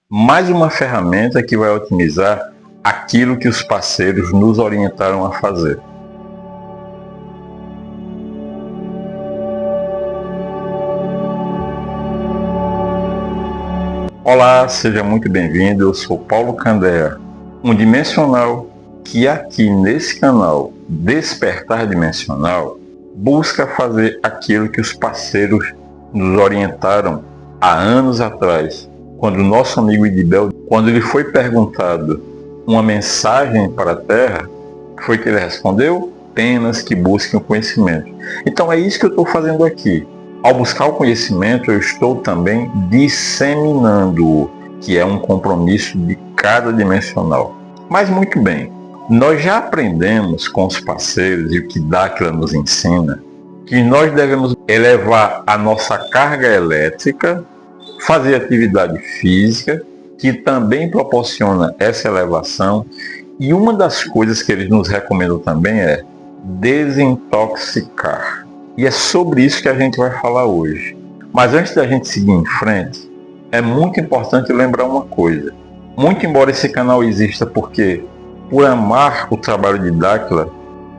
Mais uma ferramenta que vai otimizar aquilo que os parceiros nos orientaram a fazer. Olá, seja muito bem-vindo. Eu sou Paulo Candea, um dimensional que aqui nesse canal Despertar Dimensional busca fazer aquilo que os parceiros nos orientaram há anos atrás, quando o nosso amigo Idibel, quando ele foi perguntado uma mensagem para a Terra, foi que ele respondeu: apenas que busquem o conhecimento. Então é isso que eu estou fazendo aqui. Ao buscar o conhecimento, eu estou também disseminando-o, que é um compromisso de cada dimensional. Mas muito bem, nós já aprendemos com os parceiros e o que Dáquila nos ensina, que nós devemos elevar a nossa carga elétrica, fazer atividade física, que também proporciona essa elevação. E uma das coisas que eles nos recomendam também é desintoxicar. E é sobre isso que a gente vai falar hoje. Mas antes da gente seguir em frente, é muito importante lembrar uma coisa. Muito embora esse canal exista porque, por amar o trabalho de Dáquila,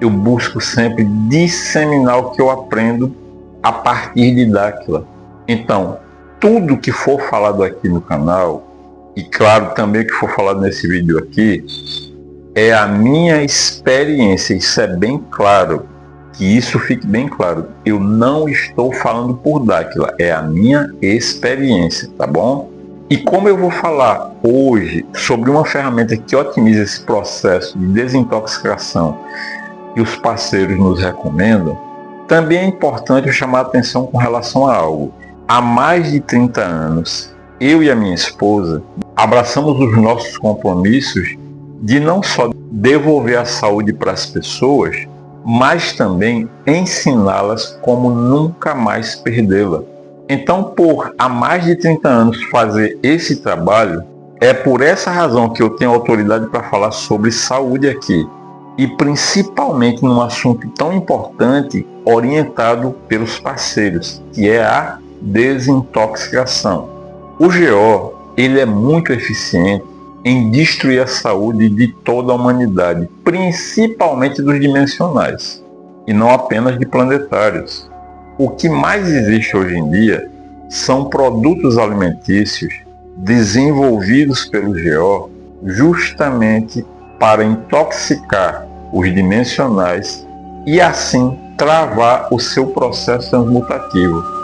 eu busco sempre disseminar o que eu aprendo a partir de Dáquila. Então, tudo que for falado aqui no canal, e claro também o que for falado nesse vídeo aqui, é a minha experiência. Isso é bem claro. Que isso fique bem claro, eu não estou falando por Dáquila, é a minha experiência, tá bom? E como eu vou falar hoje sobre uma ferramenta que otimiza esse processo de desintoxicação que os parceiros nos recomendam, também é importante eu chamar a atenção com relação a algo. Há mais de 30 anos, eu e a minha esposa abraçamos os nossos compromissos de não só devolver a saúde para as pessoas, mas também ensiná-las como nunca mais perdê-la. Então, por há mais de 30 anos fazer esse trabalho, é por essa razão que eu tenho autoridade para falar sobre saúde aqui, e principalmente num assunto tão importante orientado pelos parceiros, que é a desintoxicação. O GO, ele é muito eficiente em destruir a saúde de toda a humanidade, principalmente dos dimensionais, e não apenas de planetários. O que mais existe hoje em dia são produtos alimentícios desenvolvidos pelo GO justamente para intoxicar os dimensionais e assim travar o seu processo transmutativo.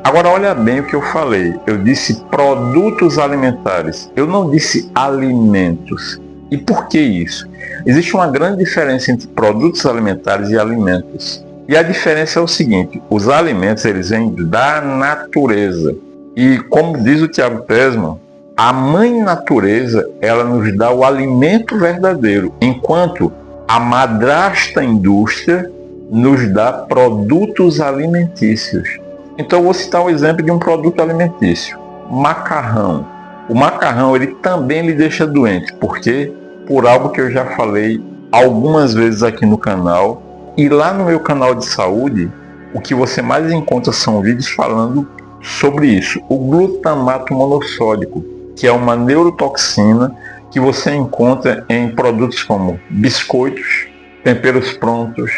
Agora olha bem o que eu falei, eu disse produtos alimentares, eu não disse alimentos. E por que isso? Existe uma grande diferença entre produtos alimentares e alimentos. E a diferença é o seguinte, os alimentos eles vêm da natureza. E como diz o Tiago Tesman, a mãe natureza ela nos dá o alimento verdadeiro, enquanto a madrasta indústria nos dá produtos alimentícios. Então eu vou citar um exemplo de um produto alimentício, macarrão. O macarrão ele também lhe deixa doente, porque por algo que eu já falei algumas vezes aqui no canal, e lá no meu canal de saúde, o que você mais encontra são vídeos falando sobre isso. O glutamato monossódico, que é uma neurotoxina que você encontra em produtos como biscoitos, temperos prontos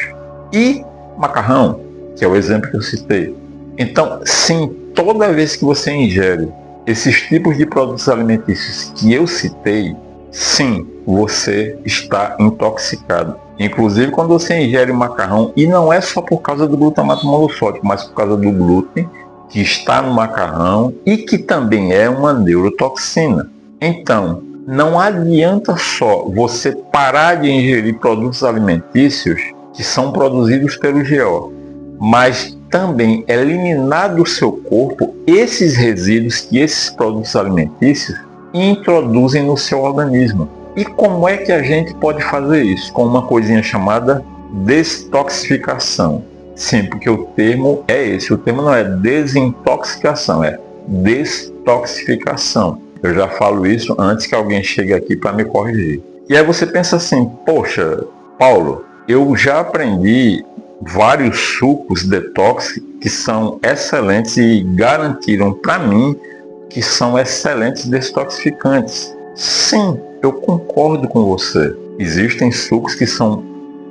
e macarrão, que é o exemplo que eu citei. Então, sim, toda vez que você ingere esses tipos de produtos alimentícios que eu citei, sim, você está intoxicado. Inclusive quando você ingere macarrão, e não é só por causa do glutamato monossódico, mas por causa do glúten que está no macarrão e que também é uma neurotoxina. Então, não adianta só você parar de ingerir produtos alimentícios que são produzidos pelo GO, mas também eliminar do seu corpo esses resíduos que esses produtos alimentícios introduzem no seu organismo. E como é que a gente pode fazer isso? Com uma coisinha chamada detoxificação. Sim, porque o termo é esse. O termo não é desintoxicação, é detoxificação. Eu já falo isso antes que alguém chegue aqui para me corrigir. E aí você pensa assim, poxa, Paulo, eu já aprendi vários sucos detox que são excelentes e garantiram para mim que são excelentes detoxificantes. Sim, eu concordo com você. Existem sucos que são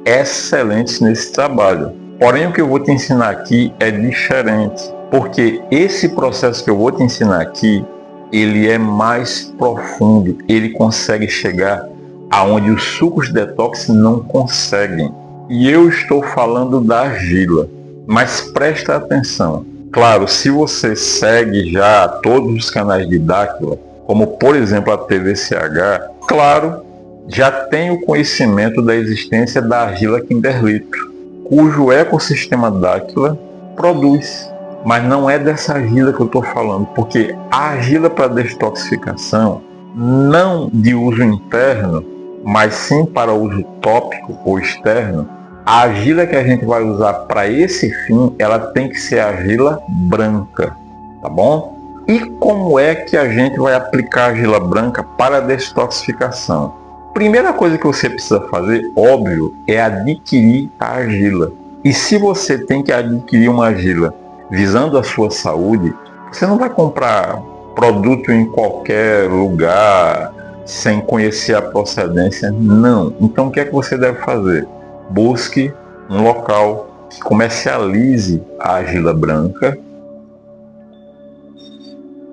excelentes nesse trabalho. Porém, o que eu vou te ensinar aqui é diferente, porque esse processo que eu vou te ensinar aqui, ele é mais profundo, ele consegue chegar aonde os sucos detox não conseguem. E eu estou falando da argila, mas presta atenção. Claro, se você segue já todos os canais de Dáquila, como por exemplo a TVCH, claro, já tem o conhecimento da existência da argila Kimberlito, cujo ecossistema Dáquila produz. Mas não é dessa argila que eu estou falando, porque a argila para detoxificação, não de uso interno, mas sim para uso tópico ou externo, a argila que a gente vai usar para esse fim, ela tem que ser argila branca, tá bom? E como é que a gente vai aplicar a argila branca para a detoxificação? Primeira coisa que você precisa fazer, óbvio, é adquirir a argila. E se você tem que adquirir uma argila visando a sua saúde, você não vai comprar produto em qualquer lugar sem conhecer a procedência, não. Então o que é que você deve fazer? Busque um local que comercialize a argila branca,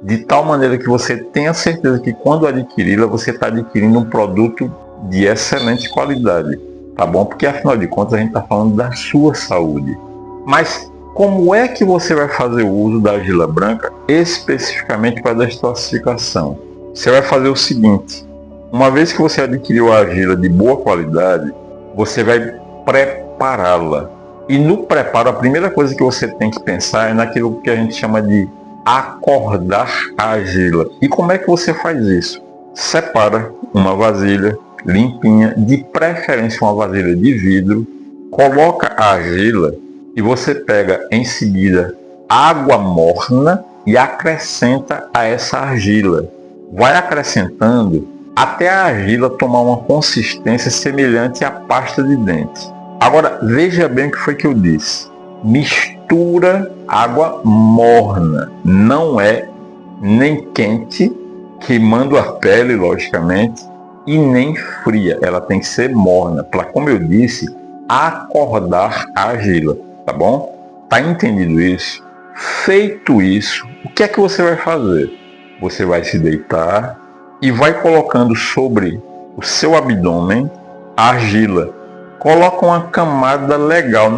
de tal maneira que você tenha certeza que quando adquiri-la, você está adquirindo um produto de excelente qualidade, tá bom? Porque afinal de contas a gente está falando da sua saúde. Mas como é que você vai fazer o uso da argila branca especificamente para a detoxificação? Você vai fazer o seguinte: uma vez que você adquiriu a argila de boa qualidade, você vai prepará-la. E no preparo, a primeira coisa que você tem que pensar é naquilo que a gente chama de acordar a argila. E como é que você faz isso? Separa uma vasilha limpinha, de preferência uma vasilha de vidro, coloca a argila e você pega em seguida água morna e acrescenta a essa argila. Vai acrescentando até a argila tomar uma consistência semelhante à pasta de dente. Agora, veja bem o que foi que eu disse. Mistura água morna, não é nem quente, queimando a pele, logicamente, e nem fria. Ela tem que ser morna, para, como eu disse, acordar a argila, tá bom? Tá entendido isso? Feito isso, o que é que você vai fazer? Você vai se deitar e vai colocando sobre o seu abdômen a argila. Coloca uma camada legal,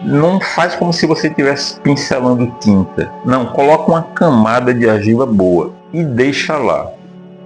não faz como se você estivesse pincelando tinta. Não, coloca uma camada de argila boa e deixa lá.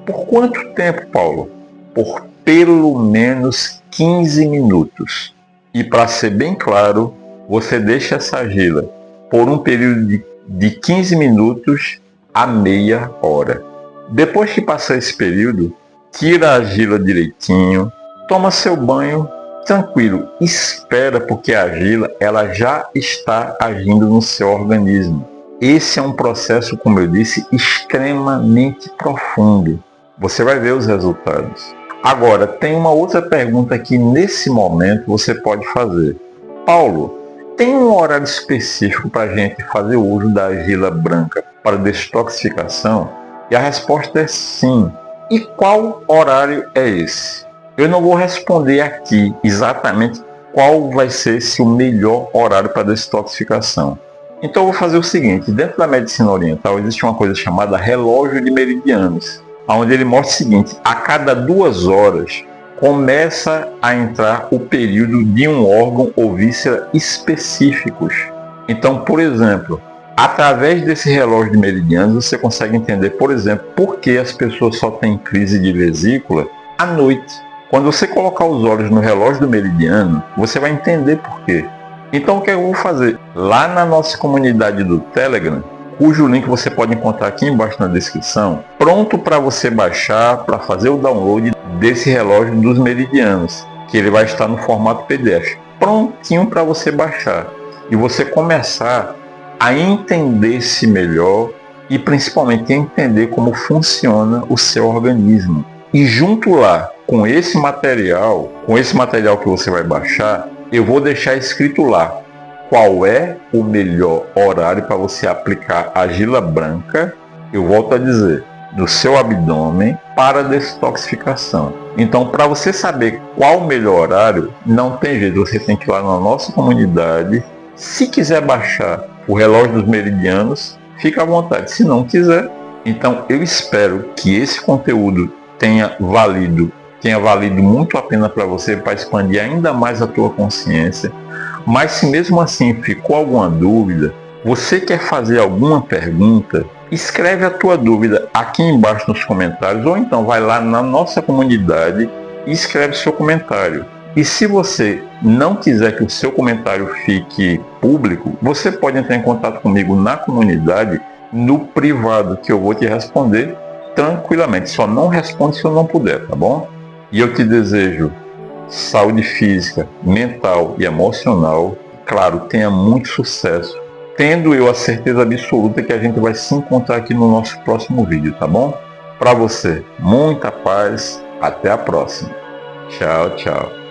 Por quanto tempo, Paulo? Por pelo menos 15 minutos. E para ser bem claro, você deixa essa argila por um período de 15 minutos a meia hora. Depois que passar esse período, tira a argila direitinho, toma seu banho tranquilo, espera, porque a argila ela já está agindo no seu organismo. Esse é um processo, como eu disse, extremamente profundo. Você vai ver os resultados. Agora, tem uma outra pergunta que nesse momento você pode fazer. Paulo, tem um horário específico para a gente fazer o uso da argila branca para detoxificação? E a resposta é sim. E qual horário é esse? Eu não vou responder aqui exatamente qual vai ser o melhor horário para detoxificação. Então eu vou fazer o seguinte: dentro da medicina oriental existe uma coisa chamada relógio de meridianos, onde ele mostra o seguinte: a cada 2 horas começa a entrar o período de um órgão ou víscera específicos. Então, por exemplo, através desse relógio de meridianos você consegue entender, por exemplo, por que as pessoas só têm crise de vesícula à noite. Quando você colocar os olhos no relógio do meridiano, você vai entender por quê. Então o que eu vou fazer? Lá na nossa comunidade do Telegram, cujo link você pode encontrar aqui embaixo na descrição, pronto para você baixar, para fazer o download desse relógio dos meridianos, que ele vai estar no formato PDF, prontinho para você baixar e você começar a entender-se melhor e principalmente entender como funciona o seu organismo. E junto lá, com esse material que você vai baixar, eu vou deixar escrito lá qual é o melhor horário para você aplicar a argila branca. eu volto a dizer, do seu abdômen para detoxificação. Então, para você saber qual o melhor horário, não tem jeito, você tem que ir lá na nossa comunidade. Se quiser baixar o relógio dos meridianos, fica à vontade. Se não quiser, então eu espero que esse conteúdo tenha valido muito a pena para você, para expandir ainda mais a tua consciência. Mas se mesmo assim ficou alguma dúvida, você quer fazer alguma pergunta, escreve a tua dúvida aqui embaixo nos comentários, ou então vai lá na nossa comunidade e escreve seu comentário. E se você não quiser que o seu comentário fique público, você pode entrar em contato comigo na comunidade, no privado, que eu vou te responder tranquilamente. Só não responde se eu não puder, tá bom? E eu te desejo saúde física, mental e emocional. Claro, tenha muito sucesso, tendo eu a certeza absoluta que a gente vai se encontrar aqui no nosso próximo vídeo, tá bom? Para você, muita paz, até a próxima. Tchau, tchau.